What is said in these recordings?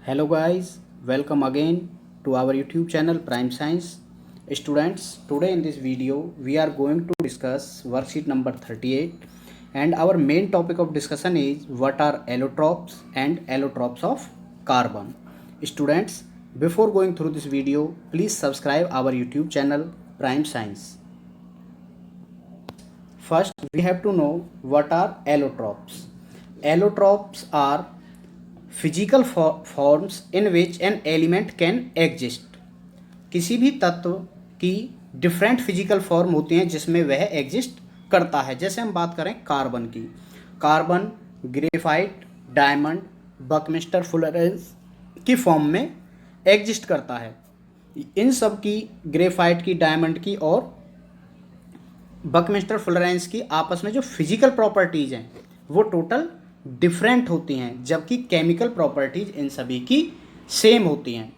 Hello guys, welcome again to our YouTube channel Prime Science. Students, today in this video we are going to discuss worksheet number 38 and our main topic of discussion is what are allotropes and allotropes of carbon. Students, before going through this video, please subscribe our YouTube channel Prime Science. First, we have to know what are allotropes. Allotropes are physical forms in which an element can exist. किसी भी तत्व की different physical form होती हैं जिसमें वह exist करता है। जैसे हम बात करें कार्बन की, कार्बन ग्रेफाइट, डायमंड, बकमिस्टर फुलरेंस की फॉर्म में एग्जिस्ट करता है। इन सब की, ग्रेफाइट की, डायमंड की और बकमिस्टर फुलरेंस की आपस में जो फिजिकल प्रॉपर्टीज़ हैं वो टोटल डिफरेंट होती हैं, जबकि केमिकल प्रॉपर्टीज इन सभी की सेम होती हैं।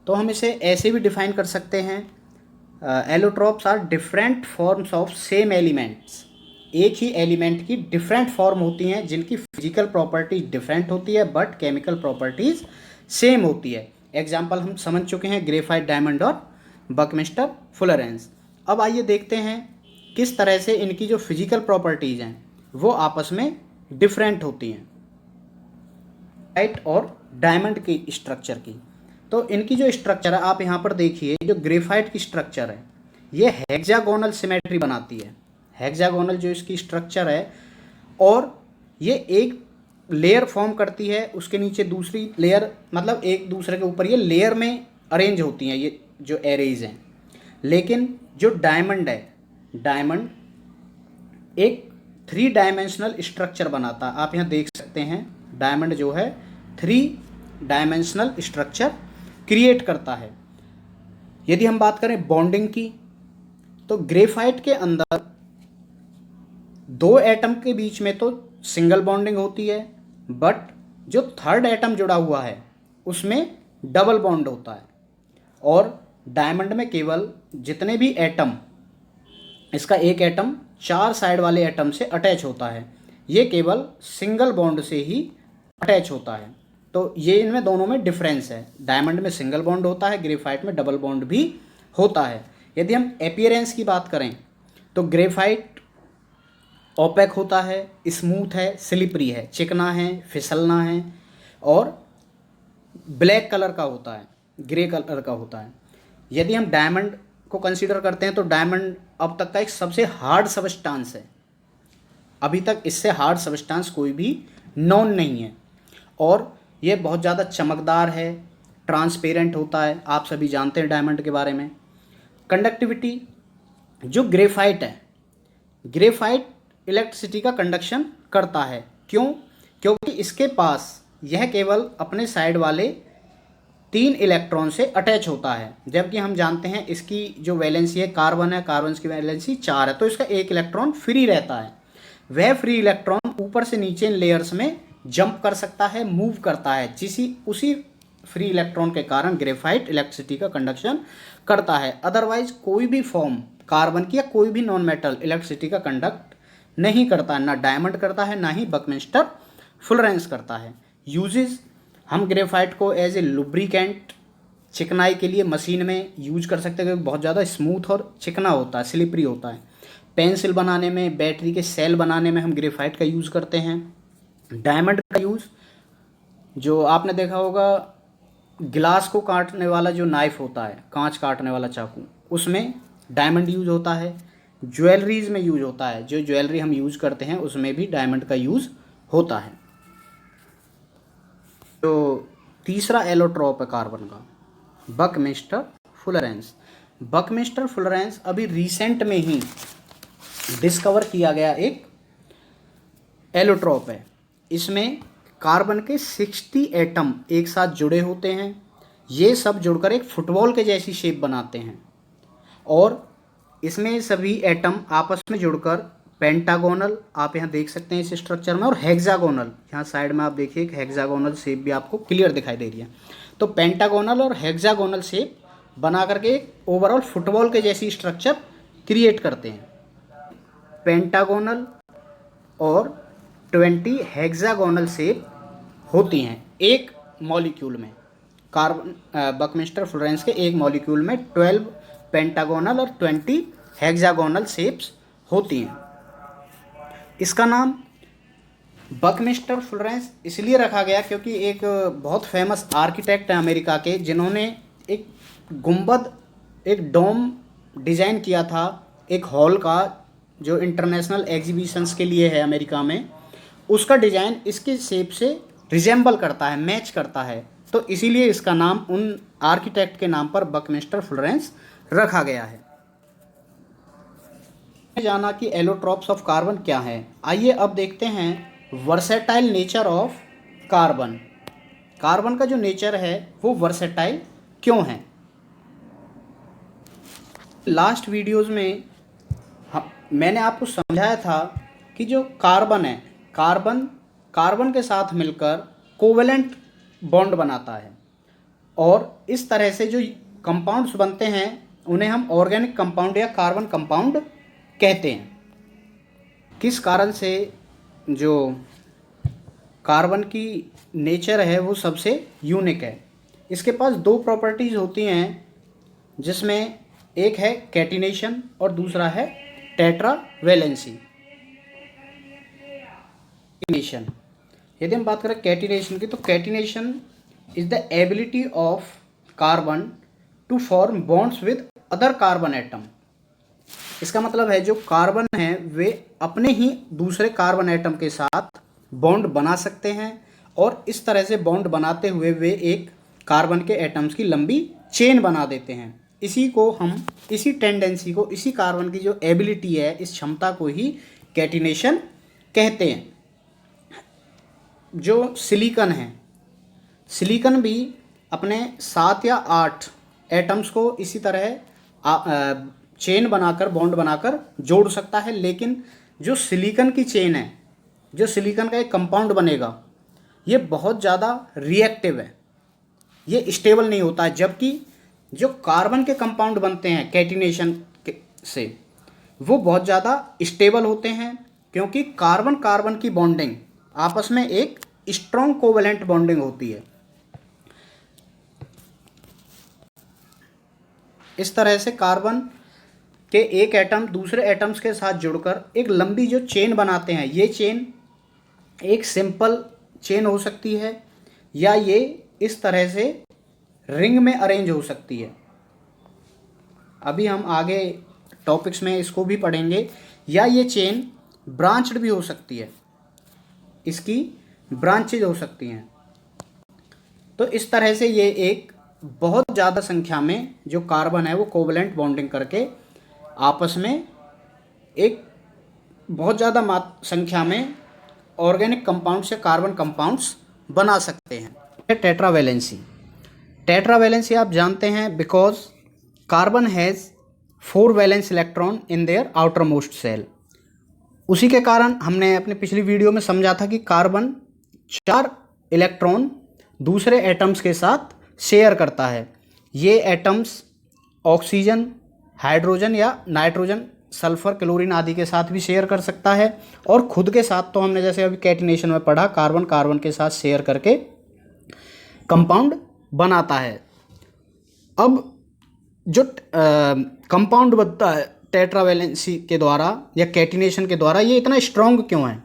तो हम इसे ऐसे भी डिफाइन कर सकते हैं, allotropes are different forms of same elements. एक ही एलिमेंट की डिफरेंट फॉर्म होती हैं जिनकी फिजिकल प्रॉपर्टीज डिफरेंट होती है बट केमिकल प्रॉपर्टीज सेम होती है। एग्जाम्पल हम समझ चुके हैं, ग्रेफाइट, डायमंड और बकमिस्टर फुलरेंस। अब आइए देखते हैं किस तरह से इनकी जो फिजिकल प्रॉपर्टीज़ हैं वो आपस में डिफरेंट होती हैं, ग्रेफाइट और डायमंड की स्ट्रक्चर की। तो इनकी जो स्ट्रक्चर है आप यहाँ पर देखिए, जो ग्रेफाइट की स्ट्रक्चर है ये हेक्सागोनल सिमेट्री बनाती है। हेक्सागोनल जो इसकी स्ट्रक्चर है, और ये एक लेयर फॉर्म करती है, उसके नीचे दूसरी लेयर, मतलब एक दूसरे के ऊपर ये लेयर में अरेंज होती हैं ये जो एरेज हैं। लेकिन जो डायमंड है, डायमंड एक 3 डायमेंशनल स्ट्रक्चर बनाता है। आप यहाँ देख सकते हैं, डायमंड जो है 3 डायमेंशनल स्ट्रक्चर क्रिएट करता है। यदि हम बात करें बॉन्डिंग की, तो ग्रेफाइट के अंदर 2 एटम के बीच में तो सिंगल बॉन्डिंग होती है, बट जो थर्ड एटम जुड़ा हुआ है उसमें डबल बॉन्ड होता है। और डायमंड में केवल जितने भी एटम, इसका एक एटम 4 साइड वाले एटम से अटैच होता है, ये केवल सिंगल बॉन्ड से ही अटैच होता है। तो ये इनमें दोनों में डिफरेंस है। डायमंड में सिंगल बॉन्ड होता है, ग्रेफाइट में डबल बॉन्ड भी होता है। यदि हम अपीयरेंस की बात करें तो ग्रेफाइट ओपेक होता है, स्मूथ है, स्लिपरी है, चिकना है, फिसलना है और ब्लैक कलर का होता है, ग्रे कलर का होता है। यदि हम डायमंड को कंसीडर करते हैं तो डायमंड अब तक का एक सबसे हार्ड सबस्टांस है। अभी तक इससे हार्ड सबस्टांस कोई भी नॉन नहीं है, और ये बहुत ज़्यादा चमकदार है, ट्रांसपेरेंट होता है। आप सभी जानते हैं डायमंड के बारे में। कंडक्टिविटी, जो ग्रेफाइट है, ग्रेफाइट इलेक्ट्रिसिटी का कंडक्शन करता है। क्यों? क्योंकि इसके पास यह केवल अपने साइड वाले 3 इलेक्ट्रॉन से अटैच होता है, जबकि हम जानते हैं इसकी जो वैलेंसी है, कार्बन है, कार्बन की वैलेंसी 4 है, तो इसका 1 इलेक्ट्रॉन फ्री रहता है। वह फ्री इलेक्ट्रॉन ऊपर से नीचे इन लेयर्स में जंप कर सकता है, मूव करता है, उसी फ्री इलेक्ट्रॉन के कारण ग्रेफाइट इलेक्ट्रिसिटी का कंडक्शन करता है। अदरवाइज कोई भी फॉर्म कार्बन की या कोई भी नॉन मेटल इलेक्ट्रिसिटी का कंडक्ट नहीं करता है, ना डायमंड करता है, ना ही बकमिस्टर फुलरेंस करता है। यूजेस, हम ग्रेफाइट को एज ए लुब्रिकेंट, चिकनाई के लिए मशीन में यूज कर सकते हैं क्योंकि बहुत ज़्यादा स्मूथ और चिकना होता है, स्लिपरी होता है। पेंसिल बनाने में, बैटरी के सेल बनाने में हम ग्रेफाइट का यूज़ करते हैं। डायमंड का यूज़, जो आपने देखा होगा, गिलास को काटने वाला जो नाइफ होता है, कांच काटने वाला चाकू, उसमें डायमंड यूज होता है। ज्वेलरीज में यूज होता है, जो ज्वेलरी हम यूज़ करते हैं उसमें भी डायमंड का यूज़ होता है। जो तीसरा एलोट्रोप है कार्बन का, बकमिस्टर फुलरेंस। बकमिस्टर फुलरेंस अभी रिसेंट में ही डिस्कवर किया गया एक एलोट्रोप है। इसमें कार्बन के 60 एटम एक साथ जुड़े होते हैं। ये सब जुड़कर एक फुटबॉल के जैसी शेप बनाते हैं, और इसमें सभी एटम आपस में जुड़कर पेंटागोनल, आप यहाँ देख सकते हैं इस स्ट्रक्चर में, और हेक्सागोनल, यहाँ साइड में आप देखिए एक हेक्सागोनल शेप भी आपको क्लियर दिखाई दे रही है। तो पेंटागोनल और हेक्सागोनल शेप बना करके ओवरऑल फुटबॉल के जैसी स्ट्रक्चर क्रिएट करते हैं। पेंटागोनल और 20 हेक्सागोनल शेप होती हैं एक मॉलिक्यूल में। कार्बन बकमिस्टर फ्लोरेंस के एक मॉलिक्यूल में 12 पेंटागोनल और 20 हेक्सागोनल शेप्स होती हैं। इसका नाम बकमिस्टर फ्लोरेंस इसलिए रखा गया क्योंकि एक बहुत फेमस आर्किटेक्ट हैं अमेरिका के, जिन्होंने एक गुंबद, एक डोम डिज़ाइन किया था एक हॉल का, जो इंटरनेशनल एग्जीबिशंस के लिए है अमेरिका में। उसका डिज़ाइन इसके शेप से रिजेंबल करता है, मैच करता है, तो इसीलिए इसका नाम उन आर्किटेक्ट के नाम पर बकमिस्टर फ्लोरेंस रखा गया है। जाना कि एलोट्रॉप्स ऑफ कार्बन क्या है, आइए अब देखते हैं versatile nature of carbon. Carbon का जो नेचर है वो वर्सेटाइल क्यों है। लास्ट वीडियोस में मैंने आपको समझाया था कि जो कार्बन है, कार्बन के साथ मिलकर कोवेलेंट बॉन्ड बनाता है, और इस तरह से जो कंपाउंड्स बनते हैं उन्हें हम ऑर्गेनिक कंपाउंड या कार्बन कंपाउंड कहते हैं। किस कारण से जो कार्बन की नेचर है वो सबसे यूनिक है। इसके पास दो प्रॉपर्टीज़ होती हैं, जिसमें एक है कैटिनेशन और दूसरा है टेट्रावेलेंसी। यदि हम बात करें कैटिनेशन की, तो catenation is the ability of carbon to form bonds with other carbon atom. इसका मतलब है जो कार्बन है वे अपने ही दूसरे कार्बन एटम के साथ बॉन्ड बना सकते हैं, और इस तरह से बॉन्ड बनाते हुए वे एक कार्बन के एटम्स की लंबी चेन बना देते हैं। इसी को हम, इसी टेंडेंसी को, इसी कार्बन की जो एबिलिटी है, इस क्षमता को ही कैटिनेशन कहते हैं। जो सिलिकॉन है, सिलिकॉन भी अपने 7 या 8 एटम्स को इसी तरह चेन बनाकर, बॉन्ड बनाकर जोड़ सकता है, लेकिन जो सिलिकॉन की चेन है, जो सिलिकॉन का एक कंपाउंड बनेगा, ये बहुत ज़्यादा रिएक्टिव है, ये स्टेबल नहीं होता है। जबकि जो कार्बन के कंपाउंड बनते हैं कैटिनेशन से, वो बहुत ज़्यादा स्टेबल होते हैं, क्योंकि कार्बन कार्बन की बॉन्डिंग आपस में एक स्ट्रॉन्ग कोवेलेंट बॉन्डिंग होती है। इस तरह से कार्बन के एक एटम दूसरे एटम्स के साथ जुड़कर एक लंबी जो चेन बनाते हैं, ये चेन एक सिंपल चेन हो सकती है, या ये इस तरह से रिंग में अरेंज हो सकती है। अभी हम आगे टॉपिक्स में इसको भी पढ़ेंगे। या ये चेन ब्रांच्ड भी हो सकती है, इसकी ब्रांचेज हो सकती हैं। तो इस तरह से ये एक बहुत ज़्यादा संख्या में जो कार्बन है वो कोवेलेंट बॉन्डिंग करके आपस में एक बहुत ज़्यादा संख्या में ऑर्गेनिक कंपाउंड्स या कार्बन कंपाउंड्स बना सकते हैं। टेट्रावेलेंसी, टेट्रावेलेंसी आप जानते हैं because carbon has 4 valence electron in their outermost shell. उसी के कारण हमने अपनी पिछली वीडियो में समझा था कि कार्बन 4 इलेक्ट्रॉन दूसरे एटम्स के साथ शेयर करता है। ये एटम्स ऑक्सीजन, हाइड्रोजन या नाइट्रोजन, सल्फर, क्लोरीन आदि के साथ भी शेयर कर सकता है, और खुद के साथ तो हमने जैसे अभी कैटिनेशन में पढ़ा, कार्बन कार्बन के साथ शेयर करके कंपाउंड बनाता है। अब जो कंपाउंड बनता है टेट्रावेलेंसी के द्वारा या कैटिनेशन के द्वारा, ये इतना स्ट्रॉन्ग क्यों है?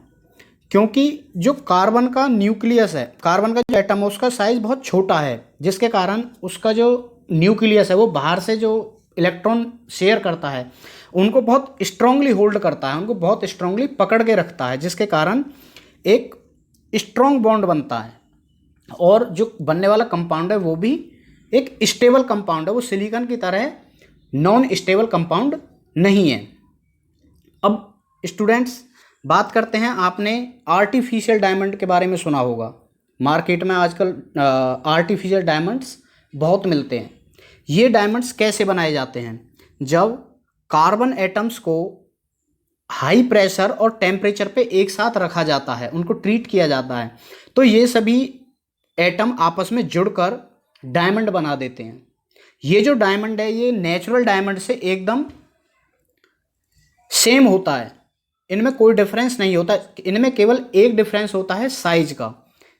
क्योंकि जो कार्बन का न्यूक्लियस है, कार्बन का जो एटम है उसका साइज़ बहुत छोटा है, जिसके कारण उसका जो न्यूक्लियस है वो बाहर से जो इलेक्ट्रॉन शेयर करता है उनको बहुत स्ट्रांगली होल्ड करता है, उनको बहुत स्ट्रांगली पकड़ के रखता है, जिसके कारण एक स्ट्रॉन्ग बॉन्ड बनता है। और जो बनने वाला कंपाउंड है वो भी एक स्टेबल कंपाउंड है, वो सिलिकॉन की तरह नॉन स्टेबल कंपाउंड नहीं है। अब स्टूडेंट्स बात करते हैं, आपने आर्टिफिशियल डायमंड के बारे में सुना होगा। मार्केट में आजकल आर्टिफिशियल डायमंड्स बहुत मिलते हैं। ये डायमंड्स कैसे बनाए जाते हैं? जब कार्बन एटम्स को हाई प्रेशर और टेम्परेचर पे एक साथ रखा जाता है, उनको ट्रीट किया जाता है, तो ये सभी एटम आपस में जुड़कर डायमंड बना देते हैं। ये जो डायमंड है ये नेचुरल डायमंड से एकदम सेम होता है, इनमें कोई डिफरेंस नहीं होता, इनमें केवल एक डिफरेंस होता है साइज का।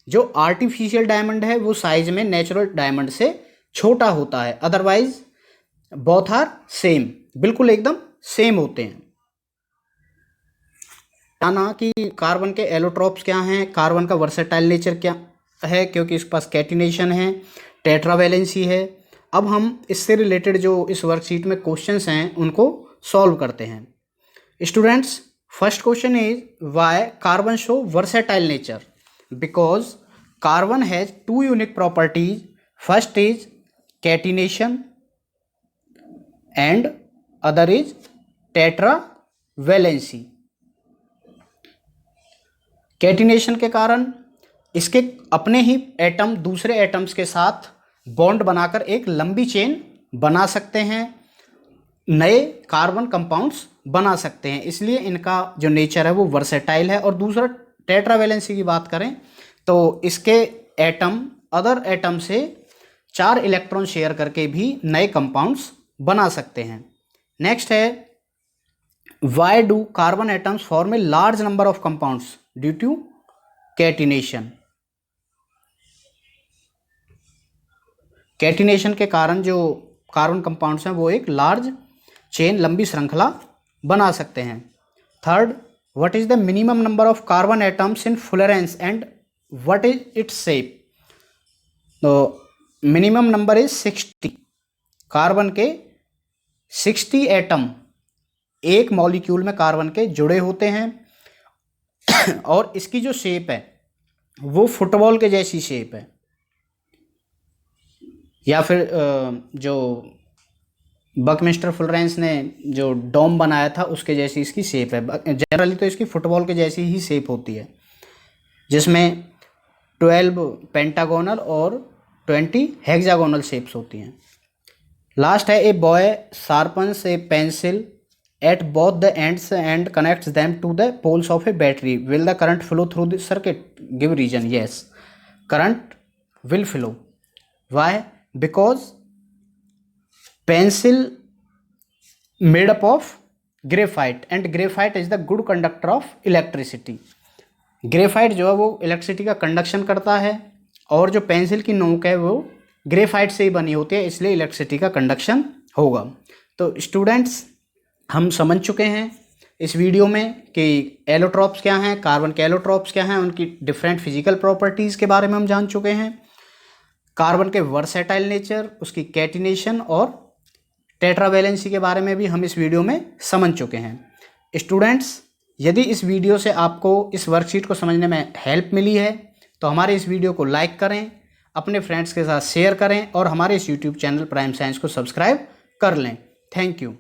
जो आर्टिफिशियल डायमंड है वो साइज में नेचुरल डायमंड से छोटा होता है, अदरवाइज बोथ आर सेम, बिल्कुल एकदम सेम होते हैं। जाना कि कार्बन के एलोट्रॉप्स क्या हैं, कार्बन का वर्सेटाइल नेचर क्या है, क्योंकि इसके पास कैटिनेशन है, टेट्रावैलेंसी है। अब हम इससे रिलेटेड जो इस वर्कशीट में क्वेश्चंस हैं उनको सॉल्व करते हैं। Students, first question is why carbon show versatile nature? Because carbon has two unique properties, first is catenation and other is tetravalency. Catenation के कारण इसके अपने ही एटम दूसरे एटम्स के साथ बॉन्ड बनाकर एक लंबी चेन बना सकते हैं, नए कार्बन कंपाउंड्स बना सकते हैं, इसलिए इनका जो नेचर है वो वर्सेटाइल है। और दूसरा टेट्रावैलेंसी की बात करें तो इसके एटम अदर एटम से 4 इलेक्ट्रॉन शेयर करके भी नए कंपाउंड्स बना सकते हैं। नेक्स्ट है why do carbon atoms form a large number of compounds due to catenation? Catenation के कारण जो कार्बन कंपाउंड्स हैं वो एक लार्ज चेन, लंबी श्रृंखला बना सकते हैं। Third, what is the minimum number of carbon atoms in Florence and what is its shape? तो मिनिमम नंबर इज 60। कार्बन के 60 एटम एक मॉलिक्यूल में कार्बन के जुड़े होते हैं और इसकी जो शेप है वो फुटबॉल के जैसी शेप है, या फिर जो बकमिस्टर फ्लोरेंस ने जो डोम बनाया था उसके जैसी इसकी शेप है। जनरली तो इसकी फुटबॉल के जैसी ही शेप होती है, जिसमें 12 पेंटागोनल और 20 हेक्सागोनल शेप्स होती हैं। लास्ट है a boy sharpens a pencil at both the ends and connects them to the poles of a battery, will the current flow through the circuit? Give reason. Yes, current will flow. Why? Because pencil made up of graphite and graphite is the good conductor of electricity. Graphite जो है वो electricity का conduction करता है और जो pencil की नोक है वो ग्रेफाइट से ही बनी होती है, इसलिए इलेक्ट्रिसिटी का कंडक्शन होगा। तो स्टूडेंट्स, हम समझ चुके हैं इस वीडियो में कि एलोट्रॉप्स क्या हैं, कार्बन के एलोट्रॉप्स क्या हैं, उनकी डिफरेंट फिजिकल प्रॉपर्टीज़ के बारे में हम जान चुके हैं, कार्बन के वर्सेटाइल नेचर, उसकी कैटिनेशन और टेट्रावैलेंसी के बारे में भी हम इस वीडियो में समझ चुके हैं। स्टूडेंट्स, यदि इस वीडियो से आपको इस वर्कशीट को समझने में हेल्प मिली है तो हमारे इस वीडियो को लाइक करें, अपने फ्रेंड्स के साथ शेयर करें और हमारे इस यूट्यूब चैनल प्राइम साइंस को सब्सक्राइब कर लें। Thank you.